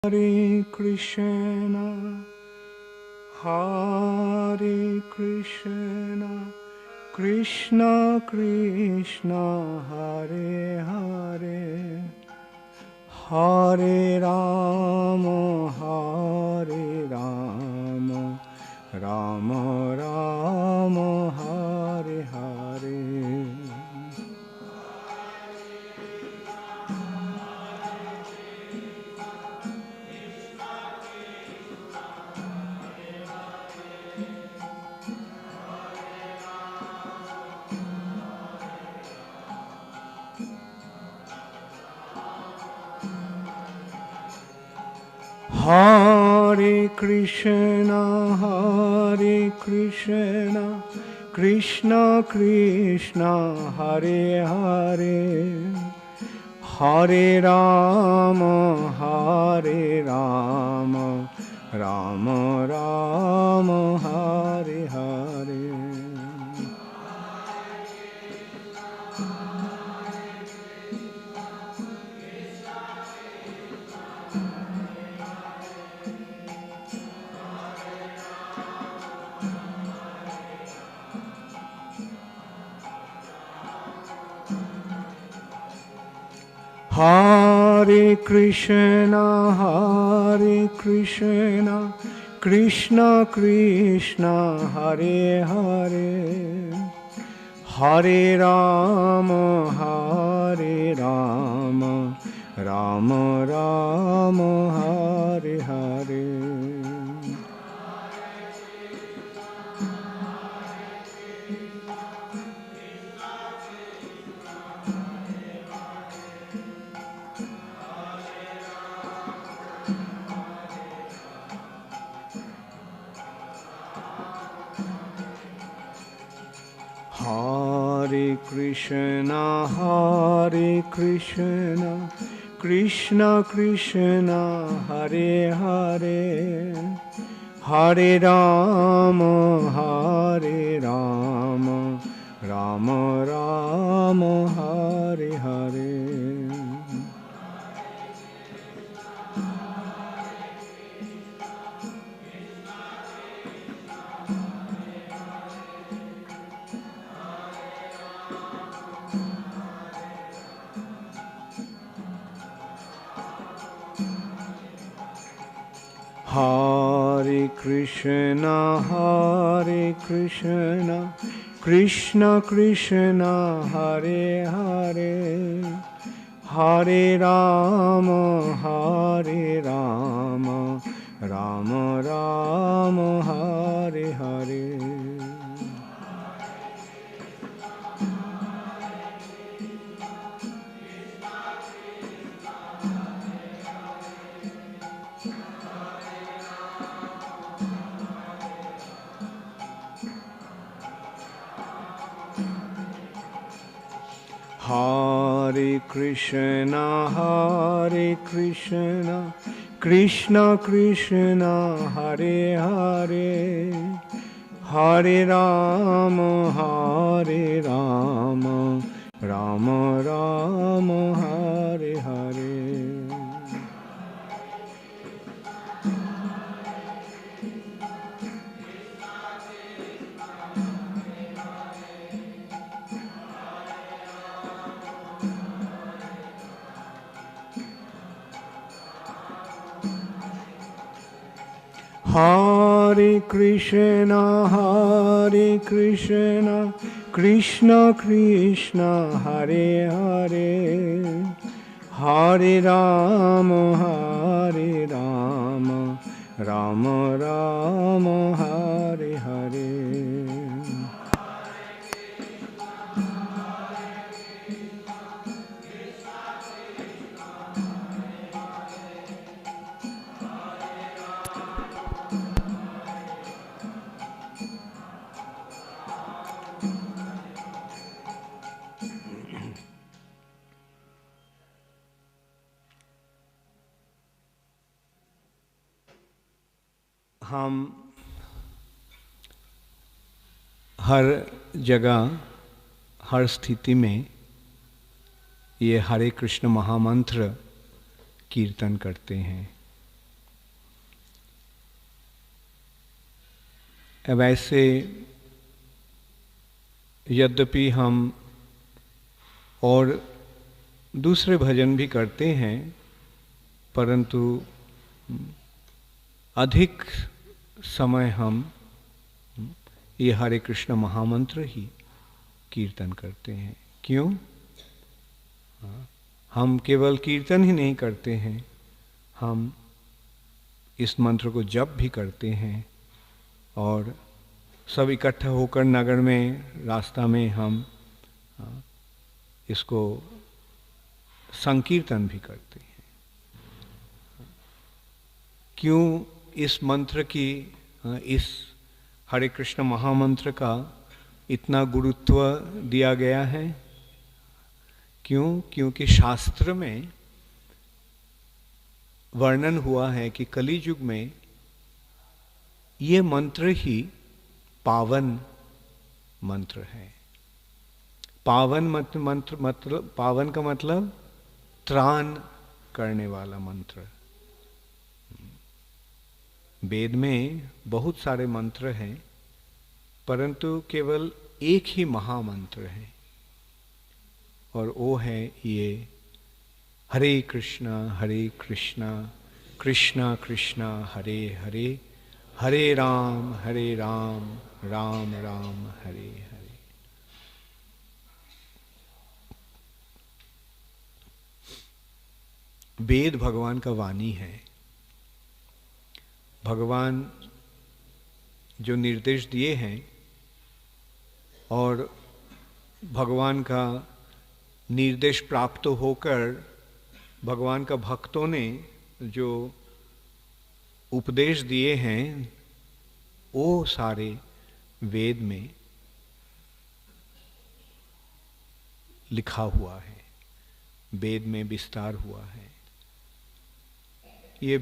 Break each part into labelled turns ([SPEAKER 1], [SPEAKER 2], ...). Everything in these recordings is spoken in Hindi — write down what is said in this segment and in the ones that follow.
[SPEAKER 1] Hare Krishna, Hare Krishna, Krishna Krishna, Hare Hare, Hare Rama, Hare Rama, Rama Rama, Hare Hare. Hare Krishna, Hare Krishna, Krishna Krishna, Hare Hare, Hare Rama, Hare Rama, Rama Rama, Hare Hare. Hare Krishna, Hare Krishna, Krishna Krishna, Hare Hare, Hare Rama, Hare Rama, Rama Rama, Hare Hare. Hare Krishna, Hare Krishna, Krishna Krishna, Hare Hare, Hare Rama, Hare Rama, Rama Rama, Hare Hare. Hare Krishna, Hare Krishna, Krishna Krishna, Hare Hare, Hare Rama, Hare Rama, Rama Rama, Hare Hare. Hare Krishna, Hare Krishna, Krishna Krishna, Hare Hare, Hare Rama, Hare Rama, Rama Rama, Hare Hare. Hare Krishna, Hare Krishna, Krishna Krishna, Hare Hare, Hare Rama, Hare Rama, Rama Rama, Hare Hare. हम हर जगह हर स्थिति में ये हरे कृष्ण महामंत्र कीर्तन करते हैं। वैसे यद्यपि हम और दूसरे भजन भी करते हैं, परंतु अधिक समय हम ये हरे कृष्ण महामंत्र ही कीर्तन करते हैं। क्यों? हम केवल कीर्तन ही नहीं करते हैं, हम इस मंत्र को जप भी करते हैं और सब इकट्ठा होकर नगर में रास्ता में हम इसको संकीर्तन भी करते हैं। क्यों इस मंत्र की, इस हरे कृष्ण महामंत्र का इतना गुरुत्व दिया गया है? क्यों? क्योंकि शास्त्र में वर्णन हुआ है कि कली युग में ये मंत्र ही पावन मंत्र है। पावन मंत्र मतलब, पावन का मतलब त्राण करने वाला मंत्र। वेद में बहुत सारे मंत्र हैं, परंतु केवल एक ही महामंत्र है और वो है ये हरे कृष्णा कृष्णा कृष्णा हरे हरे, हरे राम राम राम हरे हरे। वेद भगवान का वाणी है। भगवान जो निर्देश दिए हैं और भगवान का निर्देश प्राप्त होकर भगवान का भक्तों ने जो उपदेश दिए हैं, वो सारे वेद में लिखा हुआ है, वेद में विस्तार हुआ है। ये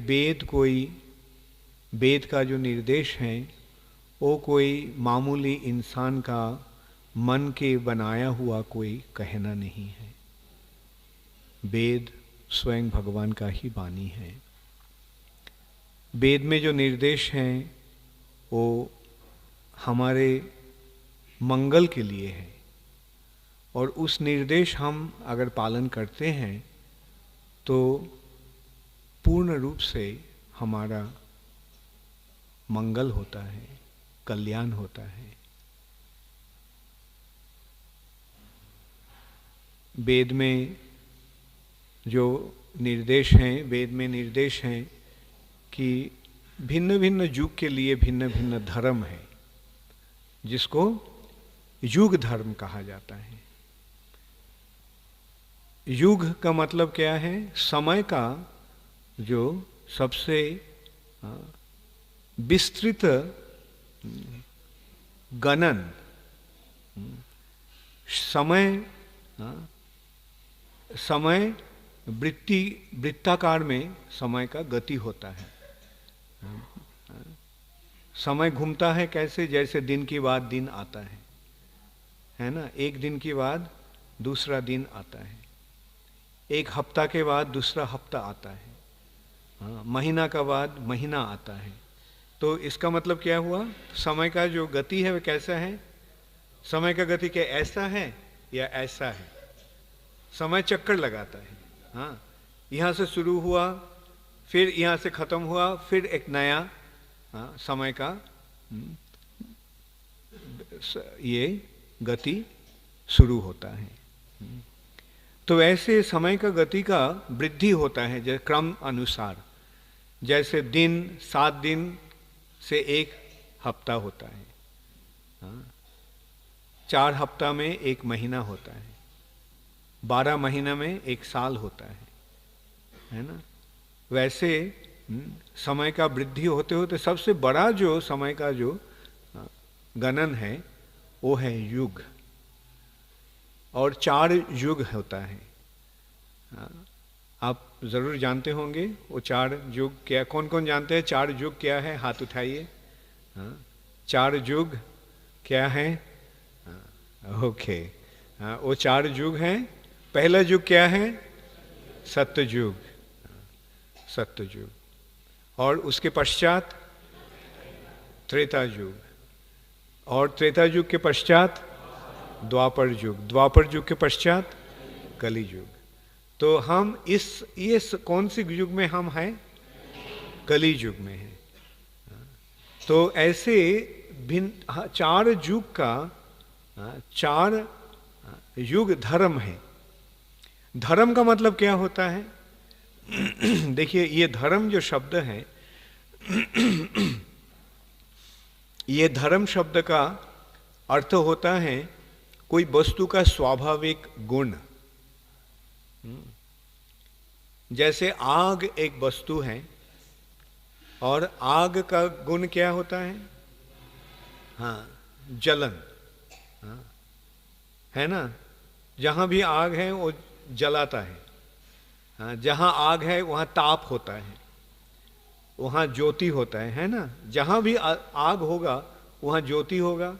[SPEAKER 1] वेद का जो निर्देश है वो कोई मामूली इंसान का मन के बनाया हुआ कोई कहना नहीं है। वेद स्वयं भगवान का ही वाणी है। वेद में जो निर्देश हैं वो हमारे मंगल के लिए है और उस निर्देश हम अगर पालन करते हैं तो पूर्ण रूप से हमारा मंगल होता है, कल्याण होता है। वेद में जो निर्देश हैं, वेद में निर्देश हैं कि भिन्न भिन्न युग के लिए भिन्न भिन्न धर्म है, जिसको युग धर्म कहा जाता है। युग का मतलब क्या है? समय का जो सबसे विस्तृत गणन, समय वृत्ताकार में समय का गति होता है। समय घूमता है कैसे? जैसे दिन के बाद दिन आता है ना? एक दिन के बाद दूसरा दिन आता है, एक हफ्ता के बाद दूसरा हफ्ता आता है, महीना का बाद महीना आता है। तो इसका मतलब क्या हुआ? समय का जो गति है वह कैसा है? समय का गति क्या ऐसा है या ऐसा है? समय चक्कर लगाता है। हाँ, यहाँ से शुरू हुआ, फिर यहाँ से खत्म हुआ, फिर एक नया समय का ये गति शुरू होता है। तो ऐसे समय का गति का वृद्धि होता है जैसे क्रम अनुसार। जैसे दिन 7 दिन से एक हफ्ता होता है, 4 हफ्ता में एक महीना होता है, 12 महीना में एक साल होता है ना? वैसे समय का वृद्धि होते होते सबसे बड़ा जो समय का जो गणन है वो है युग, और 4 युग होता है। आप जरूर जानते होंगे वो 4 युग क्या, कौन कौन जानते हैं 4 युग क्या है? हाथ उठाइए। 4 युग क्या है? ओके, वो 4 युग हैं। पहला युग क्या है? सत्ययुग, सत्ययुग। और उसके पश्चात त्रेता युग, और त्रेता युग के पश्चात द्वापर युग, द्वापर युग के पश्चात कली युग। तो हम इस कौन सी युग में हम हैं? कली युग में हैं। तो ऐसे भिन्न 4 युग का 4 युग धर्म है। धर्म का मतलब क्या होता है? देखिए, ये धर्म जो शब्द है, ये धर्म शब्द का अर्थ होता है कोई वस्तु का स्वाभाविक गुण। जैसे आग एक वस्तु है, और आग का गुण क्या होता है? हाँ, जलन। हाँ, है ना? जहां भी आग है वो जलाता है। हाँ, जहां आग है वहां ताप होता है, वहां ज्योति होता है ना? जहां भी आग होगा वहां ज्योति होगा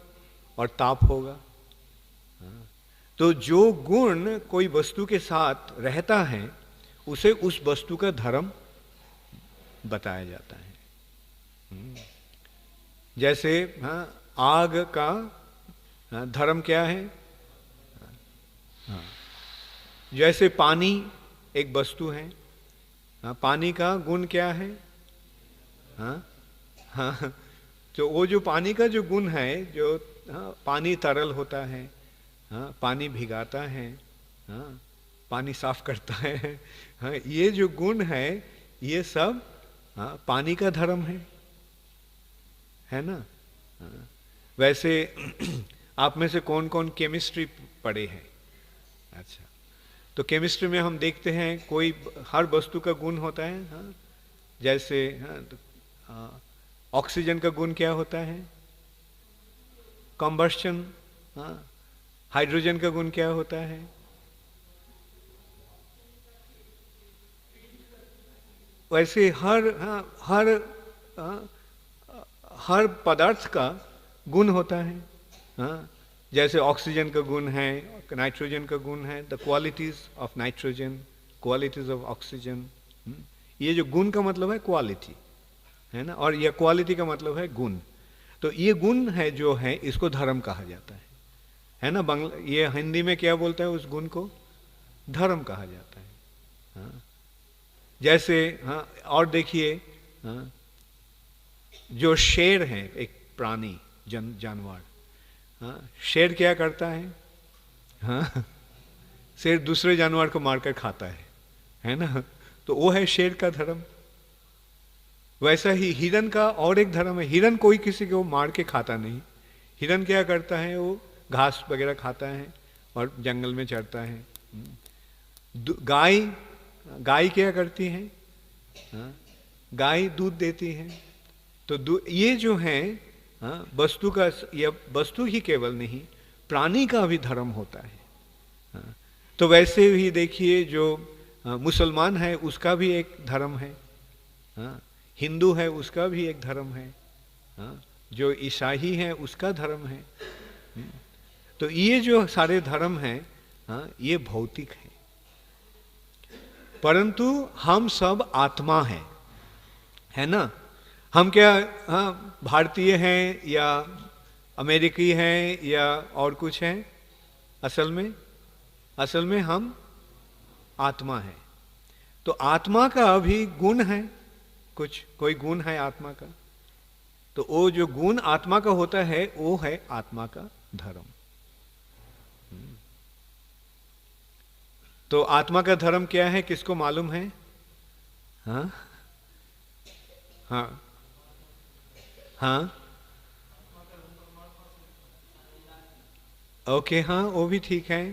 [SPEAKER 1] और ताप होगा। हाँ, तो जो गुण कोई वस्तु के साथ रहता है उसे उस वस्तु का धर्म बताया जाता है। जैसे आग का धर्म क्या है? जैसे पानी एक वस्तु है, पानी का गुण क्या है? हाँ, तो वो जो पानी का जो गुण है, जो पानी तरल होता है, पानी भिगाता है, पानी साफ करता है, ये जो गुण है ये सब पानी का धर्म है ना? वैसे आप में से कौन कौन केमिस्ट्री पढ़े हैं? अच्छा, तो केमिस्ट्री में हम देखते हैं कोई हर वस्तु का गुण होता है। जैसे ऑक्सीजन का गुण क्या होता है? कंबस्शन। हाइड्रोजन का गुण क्या होता है? वैसे हर पदार्थ का गुण होता है। जैसे ऑक्सीजन का गुण है, नाइट्रोजन का गुण है, the qualities of nitrogen, qualities of oxygen. ये जो गुण का मतलब है क्वालिटी, है ना? और ये क्वालिटी का मतलब है गुण। तो ये गुण है जो है, इसको धर्म कहा जाता है ना? ये हिंदी में क्या बोलता है? उस गुण को धर्म कहा जाता है। जैसे और देखिए, जो शेर है एक प्राणी, जानवर, शेर क्या करता है? शेर दूसरे जानवर को मारकर खाता है ना? तो वो है शेर का धर्म। वैसा ही हिरन का और एक धर्म है। हिरन कोई किसी को मार के खाता नहीं। हिरन क्या करता है? वो घास वगैरह खाता है और जंगल में चरता है। गाय क्या करती है? गाय दूध देती है। तो ये जो है वस्तु का, यह वस्तु ही केवल नहीं, प्राणी का भी धर्म होता है। तो वैसे ही देखिए, जो मुसलमान है उसका भी एक धर्म है, हिंदू है उसका भी एक धर्म है, जो ईसाई है उसका धर्म है। तो ये जो सारे धर्म हैं ये भौतिक है, परंतु हम सब आत्मा हैं, है ना? हम क्या भारतीय हैं या अमेरिकी हैं या और कुछ हैं? असल में हम आत्मा हैं। तो आत्मा का भी गुण है, कोई गुण है आत्मा का। तो वो जो गुण आत्मा का होता है वो है आत्मा का धर्म। तो आत्मा का धर्म क्या है, किसको मालूम है? हाँ हाँ हाँ, ओके, हाँ वो भी ठीक है।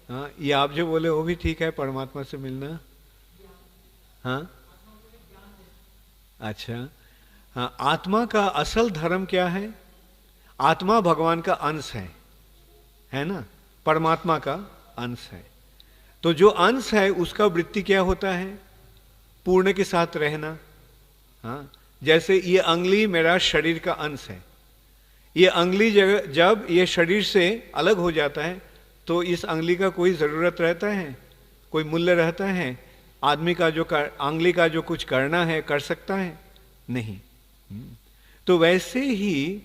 [SPEAKER 1] हाँ, ये आप जो बोले वो भी ठीक है, परमात्मा से मिलना। हाँ, अच्छा, हाँ, आत्मा का असल धर्म क्या है? आत्मा भगवान का अंश है ना? परमात्मा का अंश है। तो जो अंश है उसका वृत्ति क्या होता है? पूर्ण के साथ रहना। हाँ, जैसे ये अंगुली मेरा शरीर का अंश है। ये अंगुली जब ये शरीर से अलग हो जाता है तो इस अंगुली का कोई ज़रूरत रहता है? कोई मूल्य रहता है? आदमी का जो अंगुली का जो कुछ करना है कर सकता है? नहीं। तो वैसे ही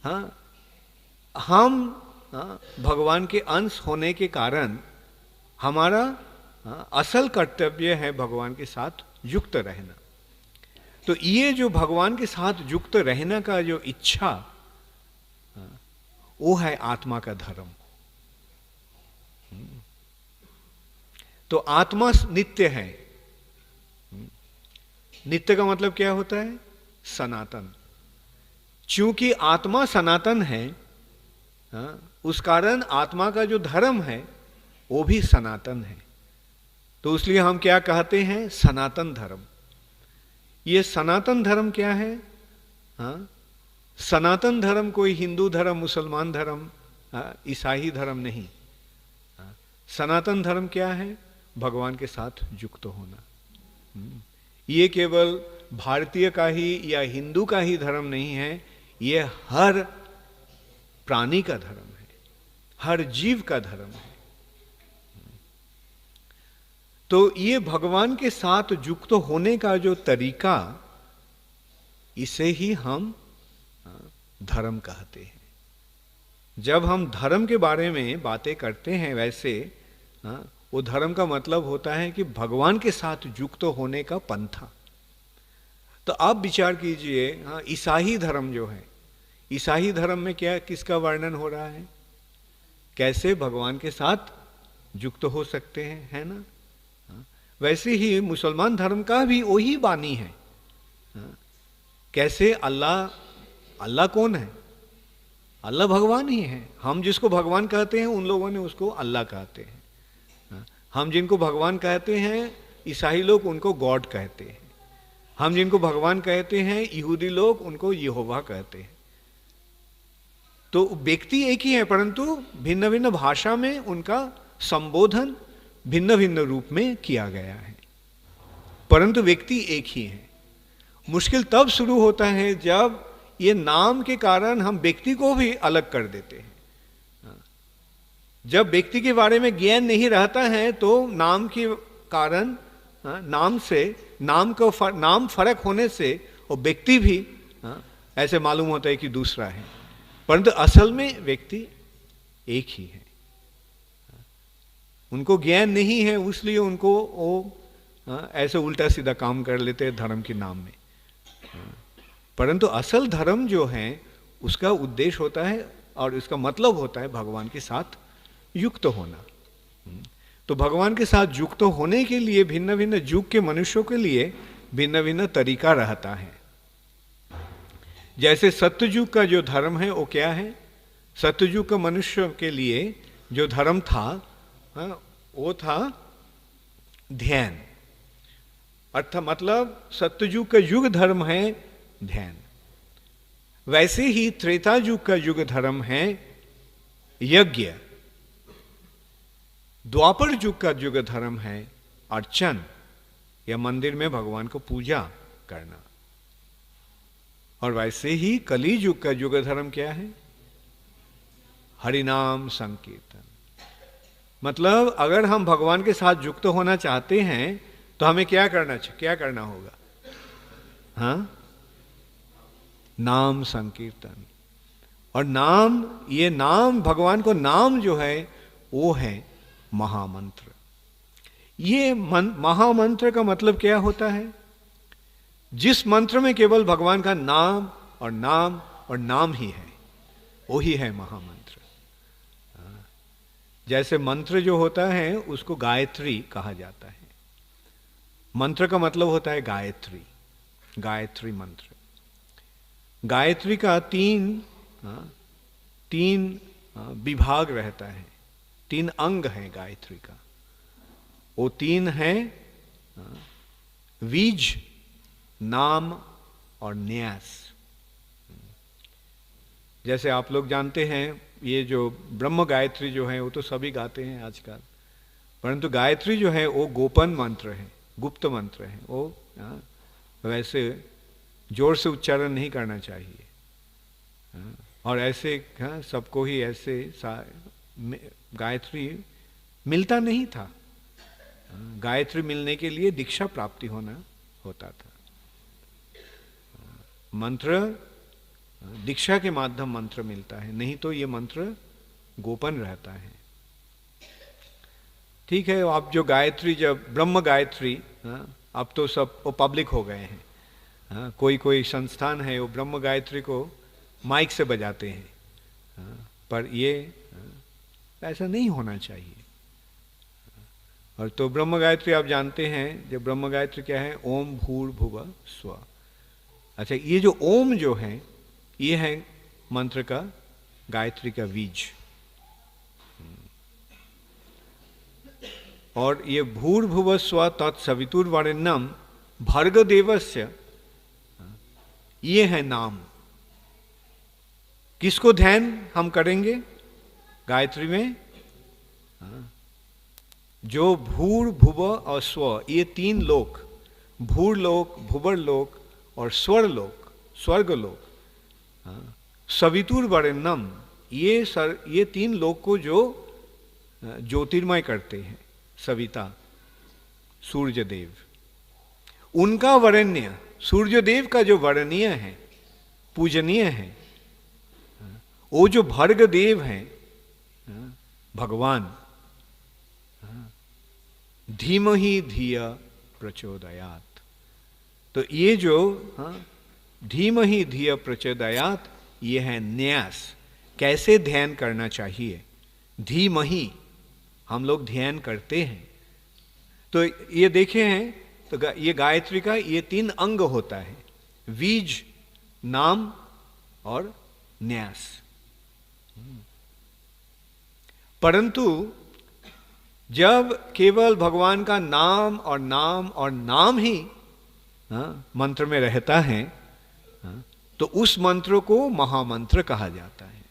[SPEAKER 1] हाँ, हम भगवान के अंश होने के कारण हमारा असल कर्तव्य है भगवान के साथ युक्त रहना। तो ये जो भगवान के साथ युक्त रहने का जो इच्छा, वो है आत्मा का धर्म। तो आत्मा नित्य है। नित्य का मतलब क्या होता है? सनातन। चूंकि आत्मा सनातन है, उस कारण आत्मा का जो धर्म है वो भी सनातन है। तो इसलिए हम क्या कहते हैं? सनातन धर्म। ये सनातन धर्म क्या है? सनातन धर्म कोई हिंदू धर्म, मुसलमान धर्म, ईसाई धर्म नहीं। सनातन धर्म क्या है? भगवान के साथ युक्त होना। ये केवल भारतीय का ही या हिंदू का ही धर्म नहीं है, ये हर प्राणी का धर्म है, हर जीव का धर्म है। तो ये भगवान के साथ युक्त होने का जो तरीका, इसे ही हम धर्म कहते हैं। जब हम धर्म के बारे में बातें करते हैं, वैसे वो धर्म का मतलब होता है कि भगवान के साथ युक्त होने का पंथा। तो आप विचार कीजिए, ईसाई धर्म जो है, ईसाई धर्म में क्या, किसका वर्णन हो रहा है? कैसे भगवान के साथ युक्त हो सकते हैं, है ना? वैसे ही मुसलमान धर्म का भी वही बानी है। कैसे अल्लाह कौन है? अल्लाह भगवान ही है। हम जिसको भगवान कहते हैं, उन लोगों ने उसको अल्लाह कहते हैं। हम जिनको भगवान कहते हैं, ईसाई लोग उनको गॉड कहते हैं। हम जिनको भगवान कहते हैं, यहूदी लोग उनको यहोवा कहते हैं। तो व्यक्ति एक ही है, परंतु भिन्न भिन्न भाषा में उनका संबोधन भिन्न भिन्न रूप में किया गया है, परंतु व्यक्ति एक ही है। मुश्किल तब शुरू होता है जब ये नाम के कारण हम व्यक्ति को भी अलग कर देते हैं। जब व्यक्ति के बारे में ज्ञान नहीं रहता है, तो नाम के कारण, नाम फर्क होने से वो व्यक्ति भी ऐसे मालूम होता है कि दूसरा है, परंतु असल में व्यक्ति एक ही है। उनको ज्ञान नहीं है, इसलिए उनको वो ऐसे उल्टा सीधा काम कर लेते हैं धर्म के नाम में। परंतु असल धर्म जो है, उसका उद्देश्य होता है और उसका मतलब होता है भगवान के साथ युक्त होना। तो भगवान के साथ युक्त होने के लिए भिन्न भिन्न युग के मनुष्यों के लिए भिन्न भिन्न तरीका रहता है। जैसे सत्ययुग का जो धर्म है वो क्या है? सत्ययुग का मनुष्य के लिए जो धर्म था, वो था ध्यान। अर्थात मतलब सत्ययुग का युग धर्म है ध्यान। वैसे ही त्रेता युग का युग धर्म है यज्ञ। द्वापर युग का युग धर्म है अर्चन, या मंदिर में भगवान को पूजा करना। और वैसे ही कली युग का युग धर्म क्या है? हरिनाम संकीर्तन। मतलब अगर हम भगवान के साथ युक्त होना चाहते हैं तो हमें क्या करना होगा? नाम संकीर्तन। और नाम, ये नाम, भगवान को नाम जो है वो है महामंत्र। ये महामंत्र का मतलब क्या होता है? जिस मंत्र में केवल भगवान का नाम और नाम और नाम ही है, वो ही है महामंत्र। जैसे मंत्र जो होता है उसको गायत्री कहा जाता है। मंत्र का मतलब होता है गायत्री, गायत्री मंत्र। गायत्री का तीन विभाग रहता है, 3 अंग है गायत्री का। वो 3 है बीज, नाम और न्यास। जैसे आप लोग जानते हैं, ये जो ब्रह्म गायत्री जो है वो तो सभी गाते हैं आजकल, परंतु गायत्री जो है वो गोपन मंत्र है, गुप्त मंत्र है। वो वैसे जोर से उच्चारण नहीं करना चाहिए। और ऐसे सबको ही ऐसे गायत्री मिलता नहीं था। गायत्री मिलने के लिए दीक्षा प्राप्ति होना होता था। मंत्र दीक्षा के माध्यम मंत्र मिलता है, नहीं तो ये मंत्र गोपन रहता है। ठीक है, आप जो गायत्री, जब ब्रह्म गायत्री, अब तो सब वो पब्लिक हो गए हैं, कोई कोई संस्थान है वो ब्रह्म गायत्री को माइक से बजाते हैं, पर ये ऐसा नहीं होना चाहिए। और तो ब्रह्म गायत्री आप जानते हैं, जो ब्रह्म गायत्री क्या है, ओम भूर्भुवः स्वः। अच्छा, ये जो ओम जो है, ये है मंत्र का, गायत्री का बीज। और ये भूर्भुवः स्वः तत्सवितुर्वरेण्यं भर्गदेवस्य, ये है नाम। किसको ध्यान हम करेंगे गायत्री में? जो भूर भुव और स्व, ये तीन लोक, भूर लोक, भुवर लोक और स्वर लोक, स्वर्ग लोक, सवितुर्वरेण्यम, ये तीन लोक को जो ज्योतिर्मय करते हैं, सविता सूर्य देव, उनका वरेण्य, सूर्य देव का जो वरणीय है, पूजनीय है, वो जो भर्ग देव हैं, भगवान, धीमहि धिया प्रचोदयात। तो ये जो धीमहि धिया प्रचोदयात, ये है न्यास, कैसे ध्यान करना चाहिए। धीमहि हम लोग ध्यान करते हैं, तो ये देखे हैं, तो ये गायत्री का ये तीन अंग होता है, बीज, नाम और न्यास। परंतु जब केवल भगवान का नाम और नाम और नाम ही मंत्र में रहता है, तो उस मंत्र को महामंत्र कहा जाता है।